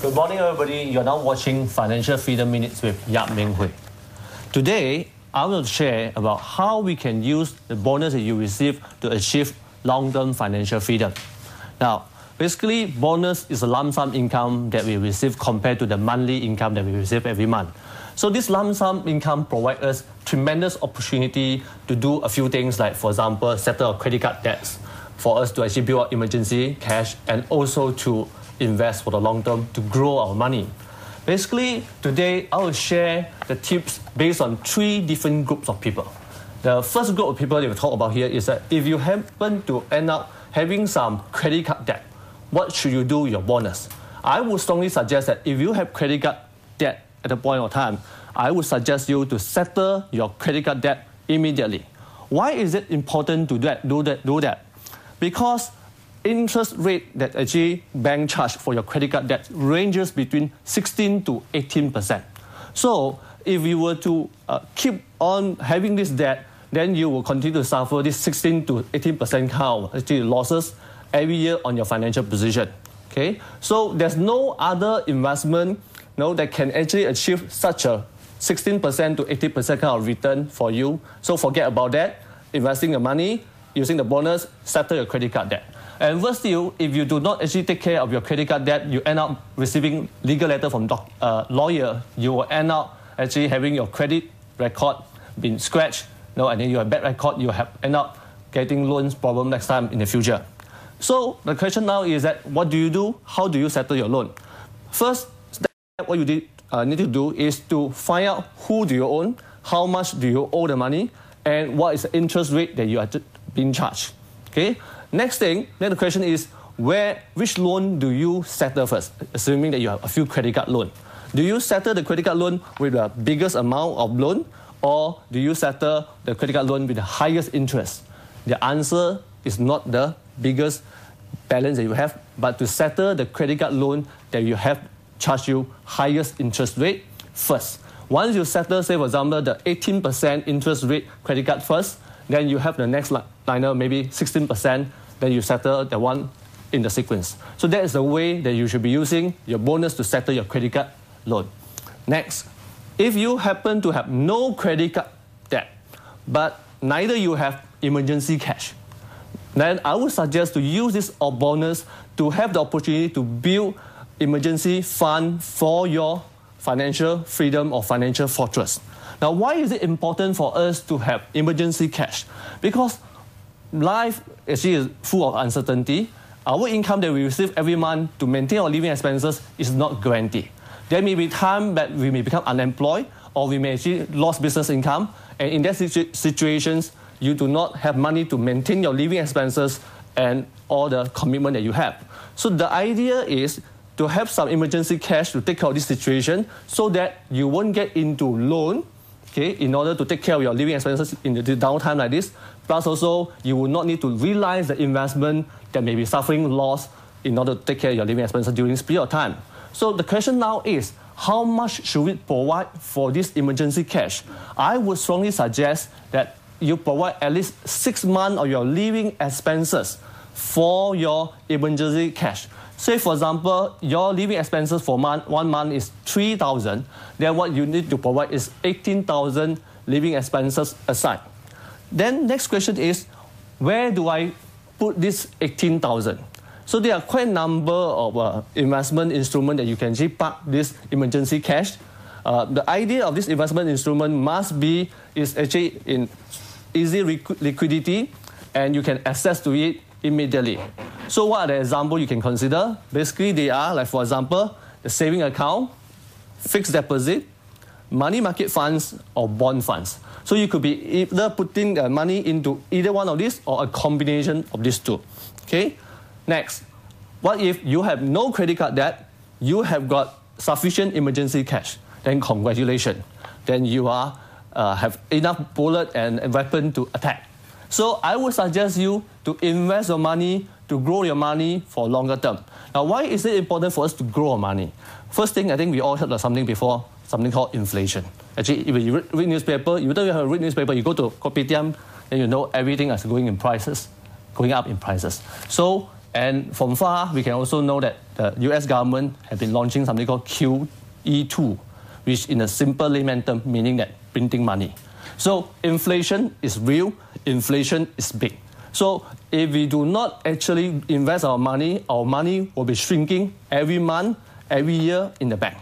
Good morning, everybody. You're now watching Financial Freedom Minutes with Yap Ming Hui. Today, I will share about how we can use the bonus that you receive to achieve long-term financial freedom. Now, basically, bonus is a lump sum income that we receive compared to the monthly income that we receive every month. So this lump sum income provides us tremendous opportunity to do a few things like, for example, settle our credit card debts, for us to actually build our emergency cash, and also to invest for the long term to grow our money. Basically, today I will share the tips based on 3 different groups of people. The first group of people that we talk about here is that if you happen to end up having some credit card debt, what should you do with your bonus? I would strongly suggest that if you have credit card debt at the point of time, I would suggest you to settle your credit card debt immediately. Why is it important to do that? Because interest rate that actually bank charge for your credit card debt ranges between 16 to 18%. So if you were to keep on having this debt, then you will continue to suffer this 16 to 18% kind of actually losses every year on your financial position. Okay, so there's no other investment that can actually achieve such a 16% to 80% kind of return for you. So forget about that. Investing the money, using the bonus, settle your credit card debt. And worse still, if you do not actually take care of your credit card debt, you end up receiving legal letter from lawyer. You will end up actually having your credit record being scratched, and then you have bad record. You end up getting loans problem next time in the future. So the question now is that what do you do? How do you settle your loan? First step, what you need to do is to find out who do you own, how much do you owe the money, and what is the interest rate that you are being charged. Okay. Next thing, then the question is, which loan do you settle first, assuming that you have a few credit card loans? Do you settle the credit card loan with the biggest amount of loan, or do you settle the credit card loan with the highest interest? The answer is not the biggest balance that you have, but to settle the credit card loan that you have charged you highest interest rate first. Once you settle, say for example, the 18% interest rate credit card first, then you have the next liner, maybe 16%, then you settle the one in the sequence. So that is the way that you should be using your bonus to settle your credit card loan. Next, if you happen to have no credit card debt, but neither you have emergency cash, then I would suggest to use this bonus to have the opportunity to build emergency fund for your financial freedom or financial fortress. Now, why is it important for us to have emergency cash? Because life actually is full of uncertainty. Our income that we receive every month to maintain our living expenses is not guaranteed. There may be time that we may become unemployed, or we may actually lose business income, and in that situations, you do not have money to maintain your living expenses and all the commitment that you have. So the idea is to have some emergency cash to take care of this situation so that you won't get into loan, in order to take care of your living expenses in the downtime like this. Plus also, you will not need to realize the investment that may be suffering loss in order to take care of your living expenses during this period of time. So the question now is, how much should we provide for this emergency cash? I would strongly suggest that you provide at least 6 months of your living expenses for your emergency cash. Say, for example, your living expenses for 1 month is 3,000, then what you need to provide is 18,000 living expenses aside. Then next question is, where do I put this 18,000? So there are quite a number of investment instruments that you can actually park this emergency cash. The idea of this investment instrument is actually in easy liquidity, and you can access to it immediately. So what are the examples you can consider? Basically, they are, like for example, the saving account, fixed deposit, money market funds, or bond funds. So you could be either putting the money into either one of these or a combination of these two. Okay. Next, what if you have no credit card debt, you have got sufficient emergency cash? Then congratulations. Then you have enough bullet and weapon to attack. So I would suggest you to invest your money, to grow your money for longer term. Now, why is it important for us to grow our money? First thing, I think we all heard of something before, something called inflation. Actually, if you read newspaper, you don't have to read newspaper, you go to Kopitiam, and you know everything is going up in prices. So And from far, we can also know that the US government have been launching something called QE2, which in a simple layman term, meaning that printing money. So inflation is real, inflation is big. So if we do not actually invest our money will be shrinking every month, every year in the bank.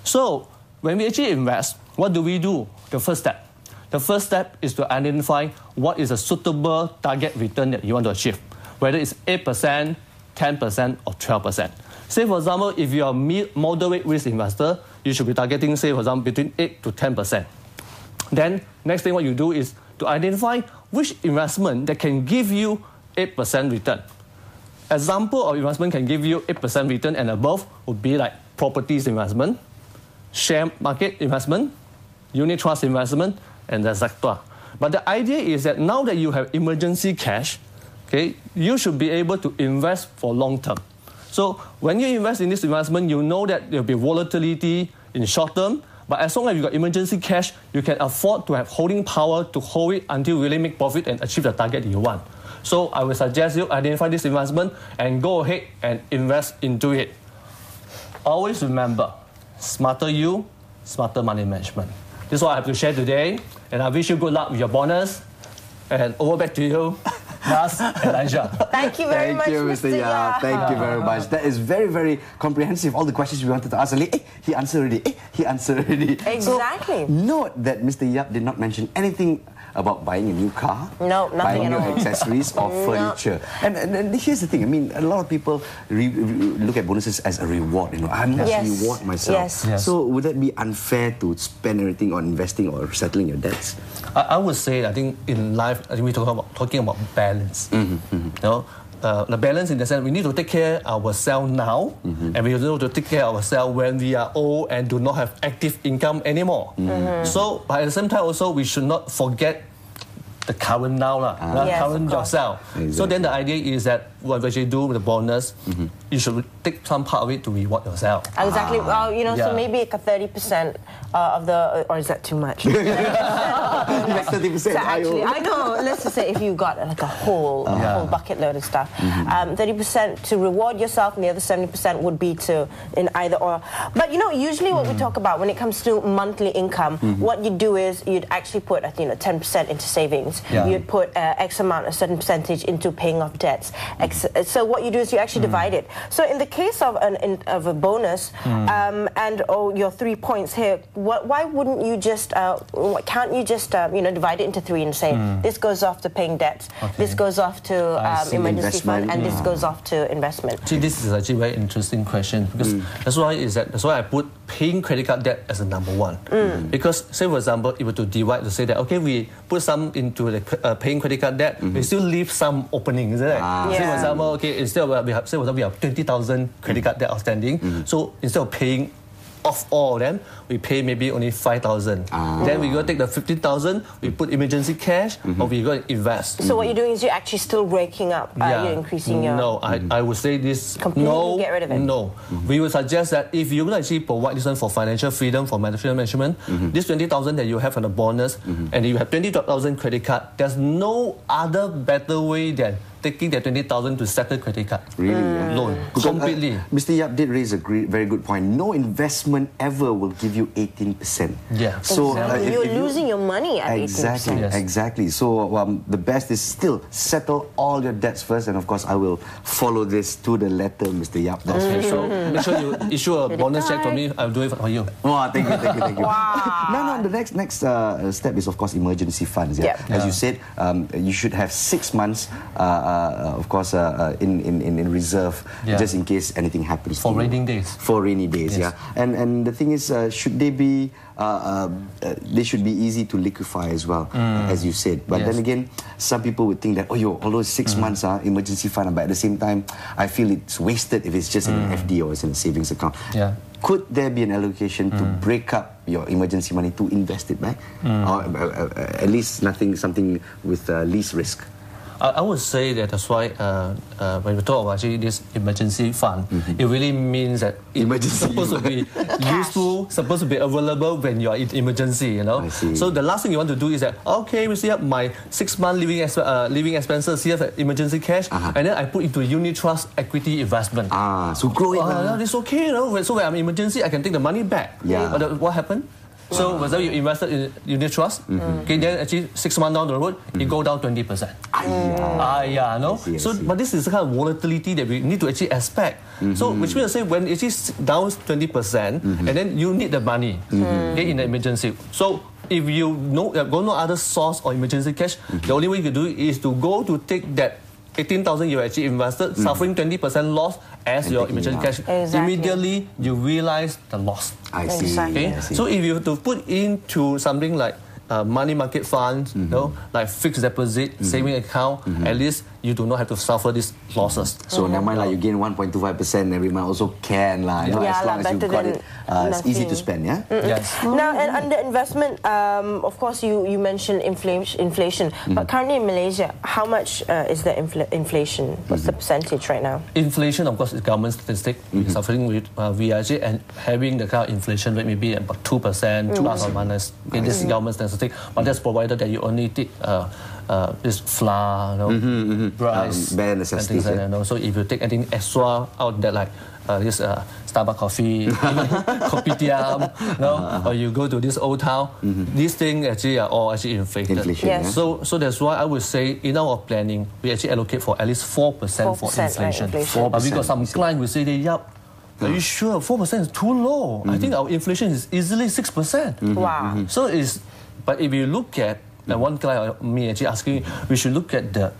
So when we actually invest, what do we do? The first step is to identify what is a suitable target return that you want to achieve, whether it's 8%, 10%, or 12%. Say, for example, if you are a moderate risk investor, you should be targeting, say, for example, between 8 to 10%. Then, next thing what you do is to identify which investment that can give you 8% return. Example of investment can give you 8% return and above would be like properties investment, share market investment, unit trust investment, and etc. But the idea is that now that you have emergency cash, okay, you should be able to invest for long term. So when you invest in this investment, you know that there will be volatility in short term, but as long as you got emergency cash, you can afford to have holding power to hold it until you really make profit and achieve the target you want. So I would suggest you identify this investment and go ahead and invest into it. Always remember, smarter you, smarter money management. This is what I have to share today, and I wish you good luck with your bonus. And over back to you, Nas and Elijah. Thank you very much, Mr. Yap. Thank you very much. That is very, very comprehensive. All the questions we wanted to ask. He answered already. He answered already. Exactly. So, note that Mr. Yap did not mention anything about buying a new car, no, nothing buying new accessories or furniture. And here's the thing. I mean, a lot of people look at bonuses as a reward. You know, I must reward myself. Yes. So would that be unfair to spend everything on investing or settling your debts? I would say, I think in life, I think we're talking about balance. You know, the balance in the sense we need to take care of ourselves now, and we need to take care of ourselves when we are old and do not have active income anymore. So, but at the same time also, we should not forget the current now, current yourself. Exactly. So then the idea is that what we actually do with the bonus, you should take some part of it to reward yourself. Exactly. Well, you know, so maybe like a 30% of the, or is that too much? Like 30%. So actually, I know. Let's just say if you got like a whole bucket load of stuff, 30% to reward yourself, and the other 70% would be to in either or. But you know, usually what we talk about when it comes to monthly income, what you do is you'd actually put 10% into savings. You'd put X amount, a certain percentage into paying off debts. So what you do is you actually divide it. So in the case of a bonus and your 3 points here, why wouldn't you just can't you just divide it into 3 and say this goes off to paying debts, this goes off to emergency fund, and this goes off to investment? See, this is actually a very interesting question because that's why I put paying credit card debt as a number 1. Because say for example, if we were to divide to say that okay, we put some into the paying credit card debt, we still leave some opening, isn't it? Say for example, okay, instead of we have 20,000 credit card debt outstanding, so instead of paying off all of them, we pay maybe only 5,000. Then we go take the 15,000, we put emergency cash, or we go and invest. So what you're doing is you're actually still raking up, you're increasing your... No, I would say this... Completely get rid of it? No. We would suggest that if you would actually provide this one for financial freedom, for financial management, this 20,000 that you have on the bonus, and you have 20,000 credit card, there's no other better way than taking that 20,000 to settle credit card loan completely. Mr. Yap did raise a very good point. No investment ever will give you 18%. Yeah. So you're losing your money at 18%. Exactly. So the best is still settle all your debts first, and of course I will follow this to the letter, Mr. Yap. That's for sure. Make sure you issue a bonus check for me. I'll do it for you. Oh, thank you. Wow. No. The next step is of course emergency funds. As you said, you should have 6 months. Of course, in reserve, just in case anything happens. For rainy days. For rainy days, yes. And the thing is, should they be? They should be easy to liquefy as well, as you said. But then again, some people would think that although 6 months emergency fund, but at the same time, I feel it's wasted if it's just in an FD or it's in a savings account. Could there be an allocation to break up your emergency money to invest it back, or at least something with least risk? I would say that's why when we talk about actually this emergency fund, it really means that it's supposed to be useful, supposed to be available when you are in emergency, you know. So the last thing you want to do is that, okay, we see up my 6-month living expenses, here for emergency cash, and then I put into unit trust equity investment. So grow it. It's okay, you know. So when I'm in emergency, I can take the money back. But what happened? So whether you invested in unit trust, okay, then actually 6 months down the road, it go down 20%. No. But this is the kind of volatility that we need to actually expect. So which means to say when it is down 20%, and then you need the money in the emergency. So if you got no other source or emergency cash, the only way you can do it is to go to take that 18,000 you actually invested, suffering 20% loss as your emergency cash. Immediately you realize the loss. I see. Okay? So if you have to put into something like money market funds, you know, like fixed deposit, saving account, at least you do not have to suffer these losses. So never mind, like you gain 1.25% every month also can, you know, as long as you got it, it's easy to spend, yeah? Yes. Now, and under investment, of course, you mentioned inflation, but currently in Malaysia, how much is the inflation? What's the percentage right now? Inflation, of course, is government statistic. Suffering with VIG and having the kind of inflation rate maybe about 2% plus or minus. Okay, this is government statistic, but that's provided that you only take this flour, you know, rice, bare necessities. So if you take anything extra out there, like this Starbucks coffee, even kopitiam, or you go to this old town, these things actually are all actually inflated. Yes. So that's why I would say in our planning, we actually allocate for at least 4% for inflation. But we got some clients who say, Yap, are you sure 4% is too low? I think our inflation is easily 6%. Wow. So but if you look at, and one client me actually asking, we should look at the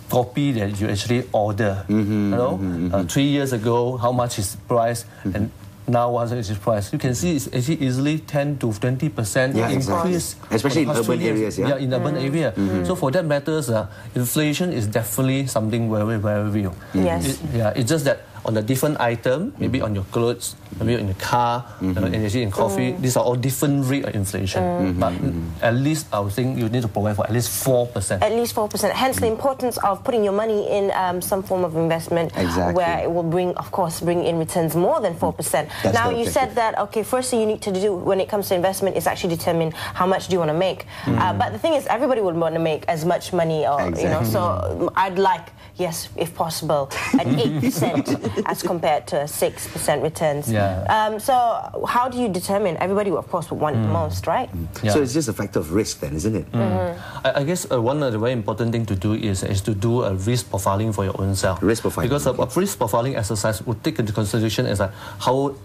copy that you actually order. You know, 3 years ago, how much is the price, and now what is the price? You can see it's actually easily 10 to 20% increase, especially in urban areas. Yeah, in urban area. So for that matters, inflation is definitely something very, very real. Yes. It's just that on the different item, maybe on your clothes, maybe in your car, and actually in coffee, these are all different rate of inflation. But at least I would think you need to provide for at least 4%. At least 4%. Hence the importance of putting your money in some form of investment where it will bring in returns more than 4%. Now you said that, okay, first thing you need to do when it comes to investment is actually determine how much do you want to make. But the thing is, everybody would want to make as much money, or you know. So I'd like, yes, if possible, an 8% as compared to 6% returns. So how do you determine? Everybody, of course, would want the most, right? So it's just a factor of risk then, isn't it? I guess one of the very important thing to do is to do a risk profiling for your own self. Risk profiling. Because a risk profiling exercise would take into consideration as how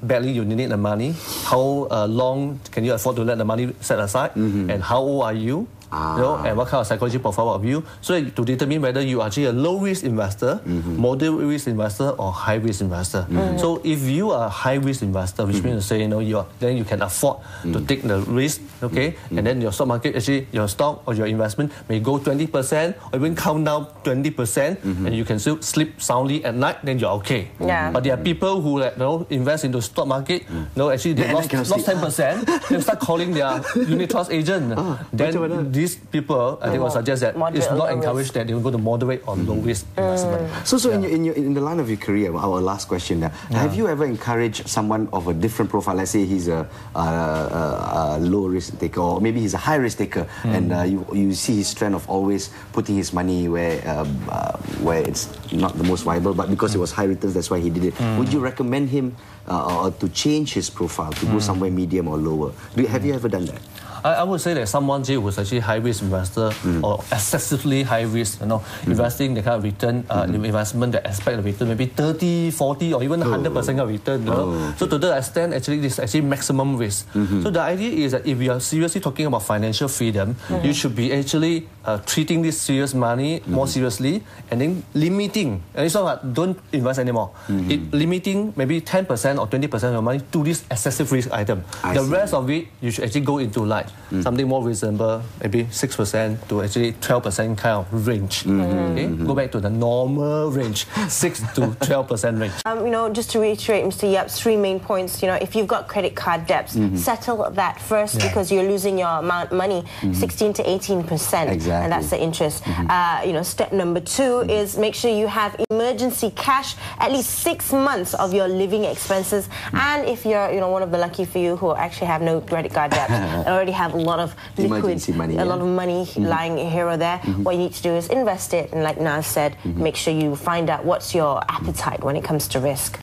badly you need the money, how long can you afford to let the money set aside, and how old are you, you know, and what kind of psychology profile of you, so to determine whether you are actually a low-risk investor, moderate-risk investor, or high-risk investor. So if you are a high-risk investor, which means to say, you know, then you can afford to take the risk, okay, and then your stock market, actually, your stock or your investment may go 20%, or even count down 20%, and you can still sleep soundly at night, then you're okay. But there are people who invest into stock market, actually they lost 10%, they start calling their unit trust agent. Then these people, I think, will suggest that it's not encouraged that they will go to moderate or low risk investment. So in the line of your career, our last question now, have you ever encouraged someone of a different profile? Let's say he's a low risk taker, or maybe he's a high risk taker, and you see his trend of always putting his money where it's not the most viable, but because it was high returns, that's why he did it. Would you recommend him to change his profile to go somewhere medium or lower? Have you ever done that? I would say that someone who is actually high-risk investor or excessively high-risk, investing the kind of return, investment that expect the return maybe 30, 40, or even 100% of return. So to that extent, actually, this is actually maximum risk. So the idea is that if you are seriously talking about financial freedom, you should be actually treating this serious money more seriously, and then limiting. And it's not like don't invest anymore. Limiting maybe 10% or 20% of your money to this excessive risk item. The rest of it, you should actually go into like something more reasonable, maybe 6% to actually 12% kind of range. Okay? Go back to the normal range, 6 to 12% range. You know, just to reiterate Mr. Yap's 3 main points, you know, if you've got credit card debts, settle that first because you're losing your money, 16 to 18%, and that's the interest. You know, step number 2 is make sure you have emergency cash, at least 6 months of your living expenses, and if you're, you know, one of the lucky few who actually have no credit card debt and already have a lot of liquid, money, a lot of money lying here or there, what you need to do is invest it, and like Naz said, make sure you find out what's your appetite when it comes to risk.